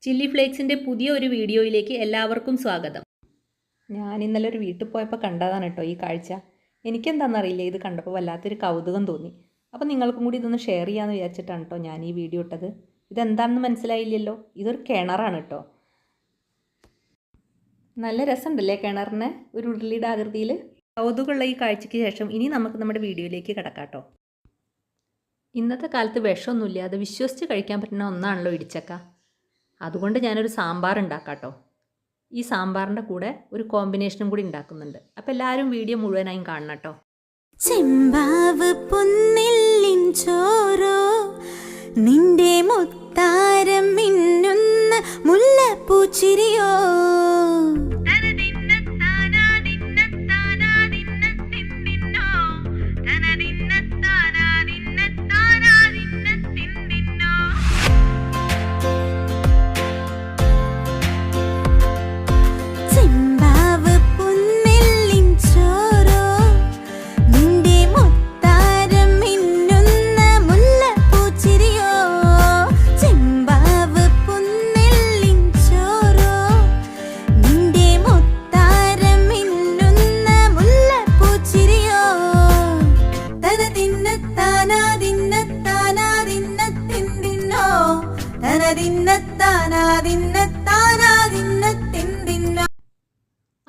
Chilli ഫ്ലേക്സിൻ്റെ പുതിയ ഒരു വീഡിയോയിലേക്ക് എല്ലാവർക്കും സ്വാഗതം. ഞാൻ ഇന്നലെ ഒരു വീട്ടിൽ പോയപ്പോൾ കണ്ടതാണ് കേട്ടോ ഈ കാഴ്ച. എനിക്കെന്താണെന്നറിയില്ല, ഇത് കണ്ടപ്പോൾ വല്ലാത്തൊരു കൗതുകം തോന്നി. അപ്പോൾ നിങ്ങൾക്കും കൂടി ഇതൊന്ന് ഷെയർ ചെയ്യാമെന്ന് വിചാരിച്ചിട്ടാണ് കേട്ടോ ഞാൻ ഈ വീഡിയോ ഇട്ടത്. ഇതെന്താണെന്ന് മനസ്സിലായില്ലല്ലോ, ഇതൊരു കിണറാണ് കേട്ടോ. നല്ല രസമുണ്ടല്ലേ കിണറിന്, ഒരു ഉരുളിയുടെ ആകൃതിയിൽ. കൗതുകമുള്ള ഈ കാഴ്ചയ്ക്ക് ശേഷം ഇനി നമുക്ക് നമ്മുടെ വീഡിയോയിലേക്ക് കിടക്കാം കേട്ടോ. ഇന്നത്തെ കാലത്ത് വിഷമൊന്നുമില്ല, അത് വിശ്വസിച്ച് കഴിക്കാൻ പറ്റുന്ന ഒന്നാണല്ലോ ഇടിച്ചക്ക. അതുകൊണ്ട് ഞാനൊരു സാമ്പാർ ഉണ്ടാക്കാം കേട്ടോ. ഈ സാമ്പാറിൻ്റെ കൂടെ ഒരു കോമ്പിനേഷനും കൂടി ഉണ്ടാക്കുന്നുണ്ട്. അപ്പോൾ എല്ലാവരും വീഡിയോ മുഴുവനായും കാണണം കേട്ടോ. ചെമ്പാവ് പൊന്നില്ലിൻ ചോരോ, നിന്റെ മുത്താരം മിന്നുന്ന മുല്ലപ്പൂച്ചിരിയോ,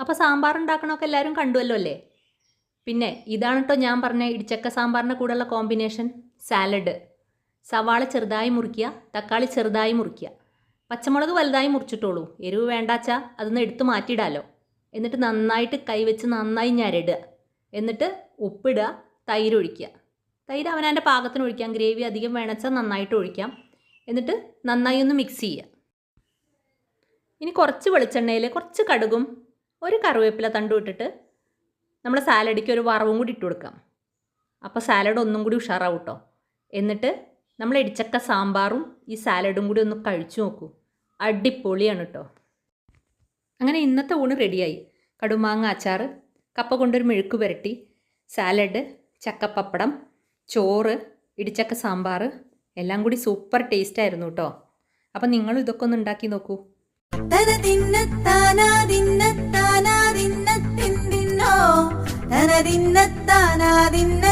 അപ്പോൾ സാമ്പാർ ഉണ്ടാക്കണമൊക്കെ എല്ലാവരും കണ്ടുവല്ലോ അല്ലേ. പിന്നെ ഇതാണ് കേട്ടോ ഞാൻ പറഞ്ഞ ഇടിച്ചക്ക സാമ്പാറിൻ്റെ കൂടെയുള്ള കോമ്പിനേഷൻ. സാലഡ്. സവാള ചെറുതായി മുറിക്കുക, തക്കാളി ചെറുതായി മുറിക്കുക, പച്ചമുളക് വലുതായി മുറിച്ചിട്ടോളൂ. എരിവ് വേണ്ടാച്ചാൽ അതൊന്ന് എടുത്ത് മാറ്റിയിടാമല്ലോ. എന്നിട്ട് നന്നായിട്ട് കൈവച്ച് നന്നായി ഞരടുക. എന്നിട്ട് ഉപ്പിടുക, തൈര് ഒഴിക്കുക. തൈര് അവനവൻ്റെ പാകത്തിന് ഒഴിക്കാം. ഗ്രേവി അധികം വേണമെച്ചാൽ നന്നായിട്ട് ഒഴിക്കാം. എന്നിട്ട് നന്നായി ഒന്ന് മിക്സ് ചെയ്യുക. ഇനി കുറച്ച് വെളിച്ചെണ്ണയിൽ കുറച്ച് കടുകും ഒരു കറിവേപ്പില തണ്ടും ഇട്ടിട്ട് നമ്മുടെ സാലഡിക്ക് ഒരു വറവും കൂടി ഇട്ട് കൊടുക്കാം. അപ്പോൾ സാലഡ് ഒന്നും കൂടി ഉഷാറാവും കേട്ടോ. എന്നിട്ട് നമ്മൾ ഇടിച്ചക്ക സാമ്പാറും ഈ സാലഡും കൂടി ഒന്ന് കഴിച്ചു നോക്കൂ. അടിപൊളിയാണ് കേട്ടോ. അങ്ങനെ ഇന്നത്തെ ഊണ് റെഡിയായി. കടുമാങ്ങ അച്ചാർ, കപ്പ കൊണ്ടൊരു മെഴുക്ക് പുരട്ടി, സാലഡ്, ചക്കപ്പപ്പടം, ചോറ്, ഇടിച്ചക്ക സാമ്പാർ എല്ലാം കൂടി സൂപ്പർ ടേസ്റ്റ് ആയിരുന്നു കേട്ടോ. അപ്പം നിങ്ങളും ഇതൊക്കെ ഒന്ന് ഉണ്ടാക്കി നോക്കൂ. തന ദിന്ന